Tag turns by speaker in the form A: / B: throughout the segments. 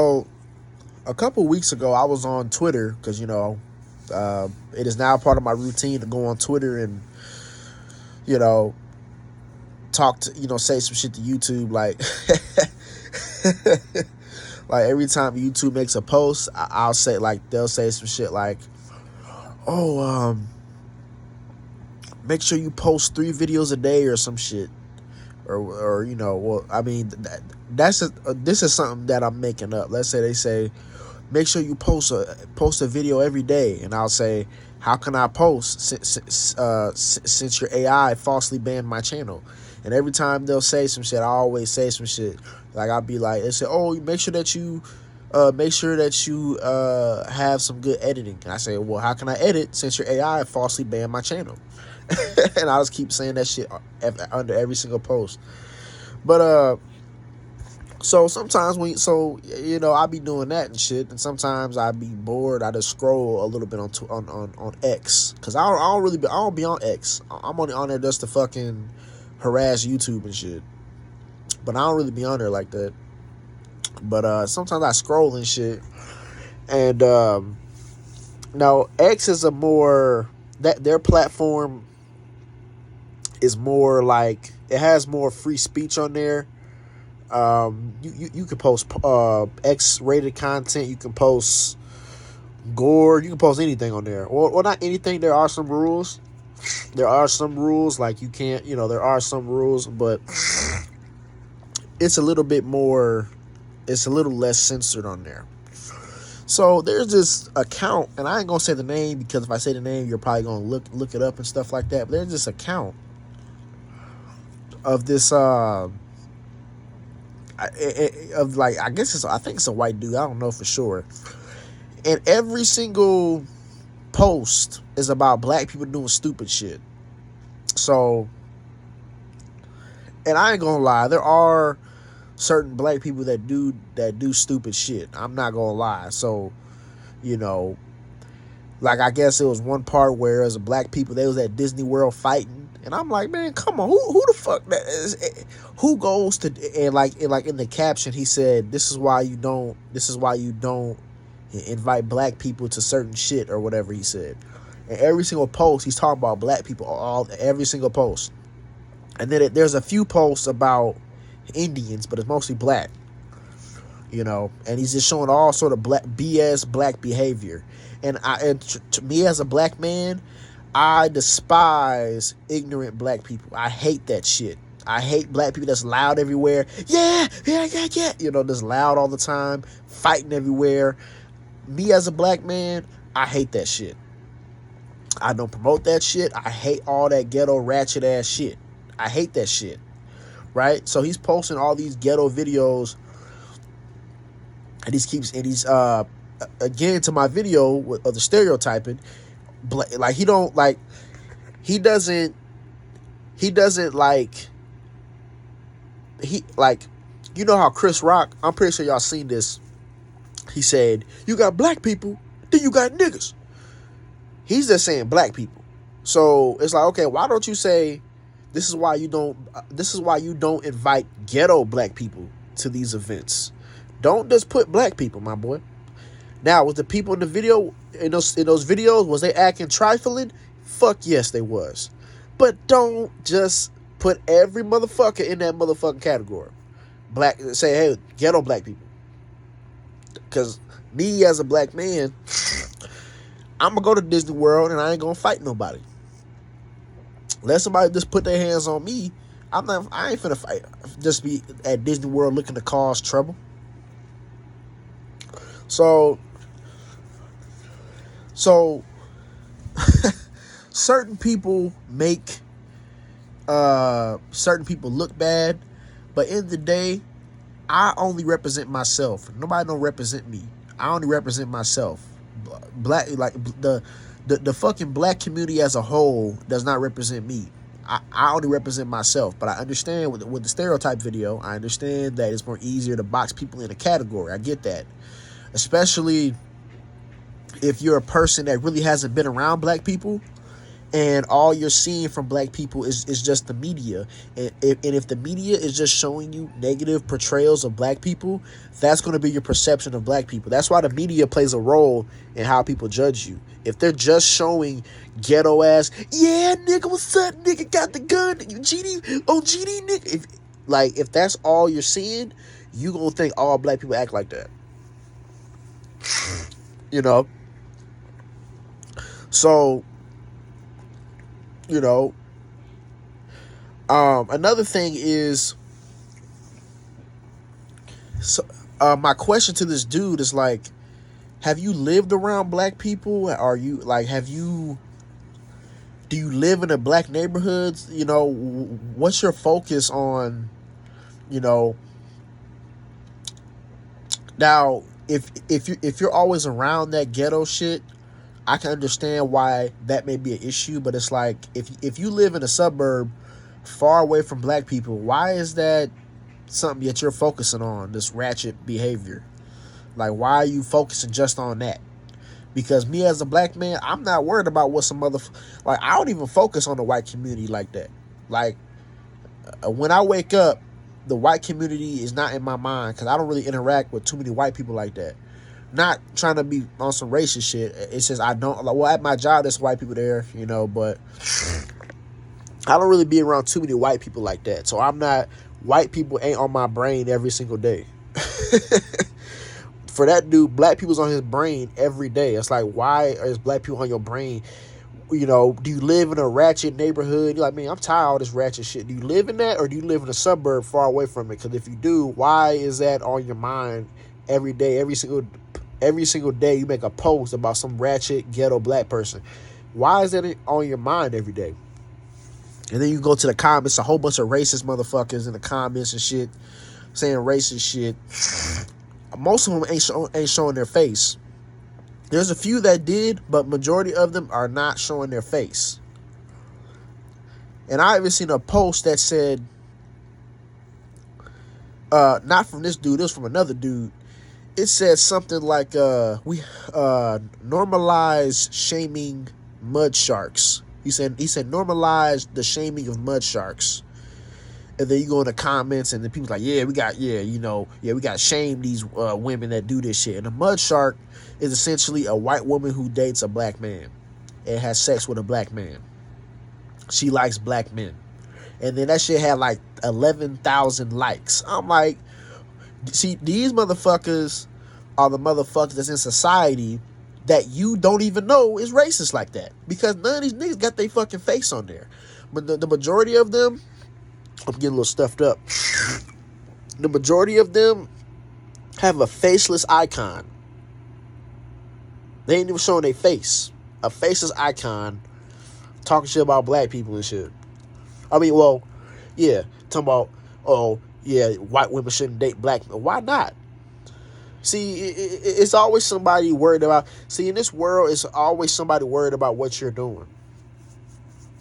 A: So a couple weeks ago, I was on Twitter because it is now part of my routine to go on Twitter and you know talk to say some shit to YouTube. Like every time YouTube makes a post, I'll say like they'll say some shit like, "Oh, make sure you post 3 videos a day or some shit." Or well, I mean this is something that I'm making up. Let's say they say make sure you post a video every day, and I'll say, how can I post since your AI falsely banned my channel? And every time they'll say some shit, I always say some shit. Like I'll be like, they say, oh, make sure that you have some good editing. And I say, well, how can I edit since your AI falsely banned my channel? And I just keep saying that shit under every single post. But so sometimes I be doing that and shit, and sometimes I be bored. I just scroll a little bit on X, because I don't be on X. I'm only on there just to fucking harass YouTube and shit. But I don't really be on there like that. But sometimes I scroll and shit, and now X is a more that their platform is more like it has more free speech on there. You can post X-rated content. You can post gore. You can post anything on there. Or not anything. There are some rules. Like you can't. There are some rules, but it's a little bit more. It's a little less censored on there. So there's this account, and I ain't gonna say the name because if I say the name, you're probably gonna look it up and stuff like that. But there's this account of this I think it's a white dude. I don't know for sure. And every single post is about black people doing stupid shit. So, and I ain't gonna lie, there are certain black people that do stupid shit. I'm not gonna lie. So, like I guess it was one part where as a black people they was at Disney World fighting, and I'm like, man, come on, who the fuck that is? Who goes to and like in the caption he said, this is why you don't invite black people to certain shit or whatever he said. And every single post he's talking about black people, every single post. And then there's a few posts about Indians, but it's mostly black. And he's just showing all sort of black behavior. And to me as a black man, I despise ignorant black people. I hate that shit. I hate black people that's loud everywhere. Yeah. Just loud all the time, fighting everywhere. Me as a black man, I hate that shit. I don't promote that shit. I hate all that ghetto ratchet ass shit. I hate that shit. Right? So he's posting all these ghetto videos, and he's again to my video of the stereotyping, like he doesn't how Chris Rock, I'm pretty sure y'all seen this, he said, you got black people, then you got niggas. He's just saying black people. So it's like, okay, why don't you say this is why you don't invite ghetto black people to these events? Don't just put black people, my boy. Now, was the people in the video, in those videos, was they acting trifling? Fuck yes, they was. But don't just put every motherfucker in that motherfucking category. Say, hey, ghetto black people. Because me as a black man, I'm going to go to Disney World and I ain't going to fight nobody. Let somebody just put their hands on me. I ain't finna fight. Just be at Disney World looking to cause trouble. So certain people make certain people look bad, but in the day, I only represent myself. Nobody don't represent me. I only represent myself. Black, like the fucking black community as a whole does not represent me. I only represent myself. But I understand with the stereotype video, I understand that it's more easier to box people in a category. I get that. Especially if you're a person that really hasn't been around black people and all you're seeing from black people is just the media. And if the media is just showing you negative portrayals of black people, that's going to be your perception of black people. That's why the media plays a role in how people judge you. If they're just showing ghetto ass, yeah, nigga, what's up, nigga, got the gun, GD, oh, GD, nigga. If that's all you're seeing, you going to think all black people act like that. You know? So, you know, another thing is, so, my question to this dude is like, have you lived around black people? Are you like, do you live in a black neighborhoods? You know, what's your focus on, you know? Now, if you're always around that ghetto shit, I can understand why that may be an issue, but it's like, if you live in a suburb far away from black people, why is that something that you're focusing on, this ratchet behavior? Like, why are you focusing just on that? Because me as a black man, I'm not worried about what some other, like, I don't even focus on the white community like that. Like, when I wake up, the white community is not in my mind, because I don't really interact with too many white people like that. Not trying to be on some racist shit. It's just I don't, like, well, at my job there's white people there, you know, but I don't really be around too many white people like that. So white people ain't on my brain every single day. For that dude, black people's on his brain every day. It's like, why is black people on your brain? You know, do you live in a ratchet neighborhood? You're like, man, I'm tired of all this ratchet shit. Do you live in that, or do you live in a suburb far away from it? Because if you do, why is that on your mind every day, every single day you make a post about some ratchet ghetto black person? Why is that on your mind every day? And then you go to the comments, a whole bunch of racist motherfuckers in the comments and shit, saying racist shit. Most of them ain't showing their face. There's a few that did, but majority of them are not showing their face. And I even seen a post that said, not from this dude, it was from another dude. It said something like, we normalize shaming mud sharks. He said normalize the shaming of mud sharks. And then you go in the comments and the people's like, we got to shame these women that do this shit. And a mud shark is essentially a white woman who dates a black man and has sex with a black man. She likes black men. And then that shit had like 11,000 likes. I'm like, see, these motherfuckers are the motherfuckers that's in society that you don't even know is racist like that. Because none of these niggas got their fucking face on there. But the majority of them, I'm getting a little stuffed up. The majority of them have a faceless icon. They ain't even showing their face. A faceless icon talking shit about black people and shit. I mean, well, yeah, talking about, white women shouldn't date black men. Why not? See, it's always somebody worried about... See, in this world, it's always somebody worried about what you're doing.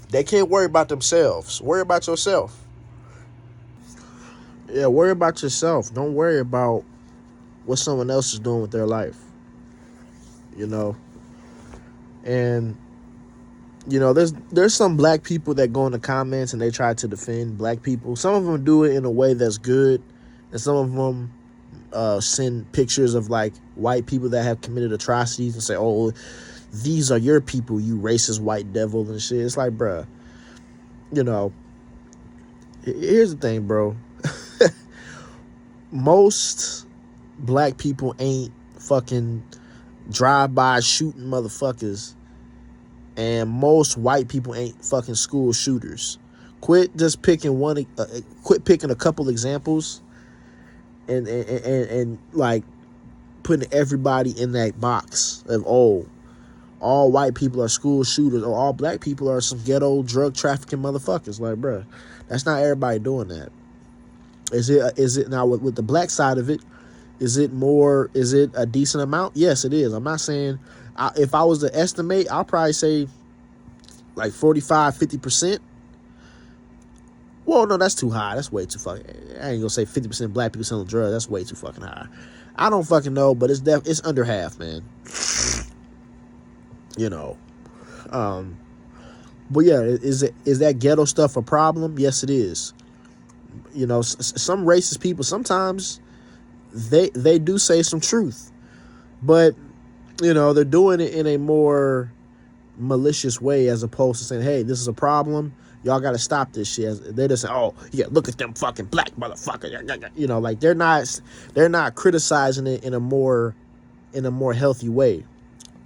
A: They can't worry about themselves. Worry about yourself. Yeah, worry about yourself. Don't worry about what someone else is doing with their life. You know? And, you know, there's some black people that go in the comments and they try to defend black people. Some of them do it in a way that's good. And some of them send pictures of, like, white people that have committed atrocities and say, oh, these are your people, you racist white devil and shit. It's like, bruh, you know, here's the thing, bro. Most black people ain't fucking drive-by shooting motherfuckers, and most white people ain't fucking school shooters. Quit just picking quit picking a couple examples and like putting everybody in that box of, oh, all white people are school shooters, or all black people are some ghetto drug trafficking motherfuckers. Like, bruh, that's not everybody doing that. Is it now with the black side of it? Is it a decent amount? Yes, it is. I'm not saying, if I was to estimate, I'll probably say like 45-50%. Well, no, that's too high. That's way too fucking. I ain't gonna say 50% black people selling drugs. That's way too fucking high. I don't fucking know, but it's under half, man. You know, But yeah, is that ghetto stuff a problem? Yes, it is. You know, some racist people sometimes they do say some truth, but you know they're doing it in a more malicious way as opposed to saying, "Hey, this is a problem. Y'all got to stop this shit." They're just saying, "Oh, yeah, look at them fucking black motherfuckers." You know, like they're not criticizing it in a more healthy way.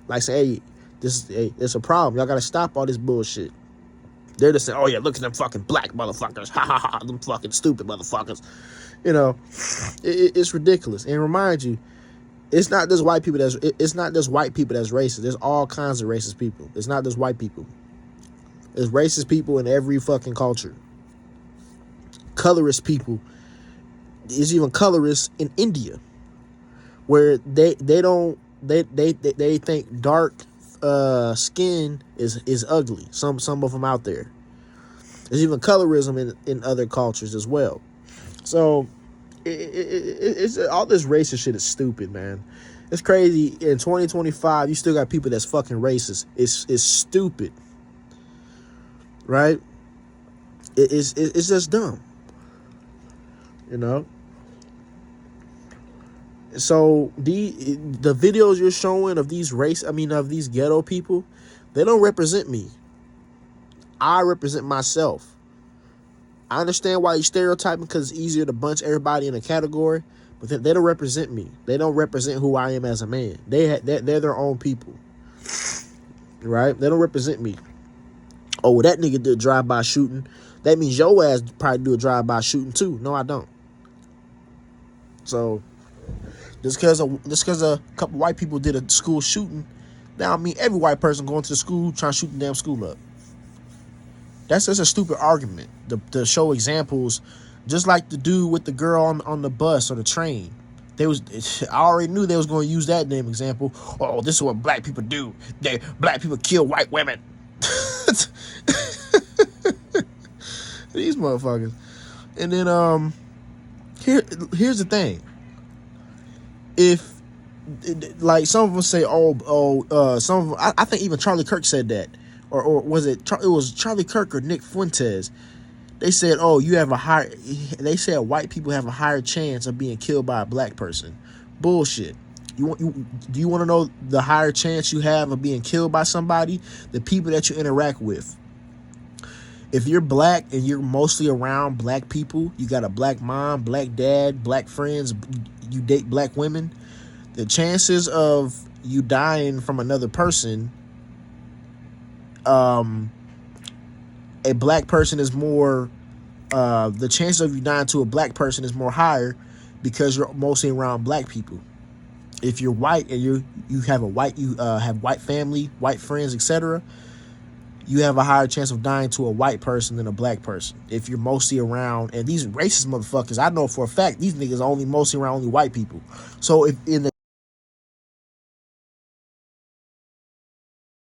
A: Like say, "Hey, it's a problem. Y'all got to stop all this bullshit." They're just saying, "Oh yeah, look at them fucking black motherfuckers. Ha ha ha, them fucking stupid motherfuckers." You know, it's ridiculous. And remind you, it's not just white people that's racist. There's all kinds of racist people. It's not just white people. There's racist people in every fucking culture. Colorist people. There's even colorists in India, where they think dark skin is ugly. Some of them out there. There's even colorism in other cultures as well. So it's all this racist shit is stupid, man. It's crazy. In 2025, you still got people that's fucking racist. It's stupid, right? It's just dumb, you know. So the videos you're showing of these of these ghetto people, they don't represent me. I represent myself. I understand why you're stereotyping because it's easier to bunch everybody in a category, but they don't represent me. They don't represent who I am as a man. They're their own people, right? They don't represent me. Oh, well, that nigga did a drive-by shooting. That means your ass probably do a drive-by shooting too. No, I don't. So just because a couple white people did a school shooting, now I mean every white person going to the school trying to shoot the damn school up. That's just a stupid argument to show examples, just like the dude with the girl on the bus or the train. I already knew they was going to use that damn example. Oh, this is what black people do. Black people kill white women. These motherfuckers. And then here's the thing. If like some of them say, some of them, I think even Charlie Kirk said that. Or was it was Charlie Kirk or Nick Fuentes? They said, "Oh, they said white people have a higher chance of being killed by a black person." Bullshit. Do you want to know the higher chance you have of being killed by somebody? The people that you interact with. If you're black and you're mostly around black people, you got a black mom, black dad, black friends, you date black women, the chances of you dying from another person, a black person is more, the chance of you dying to a black person is more higher because you're mostly around black people. If you're white and you have white family, white friends, etc., you have a higher chance of dying to a white person than a black person. If you're mostly around, and these racist motherfuckers, I know for a fact these niggas are only mostly around only white people. So if in the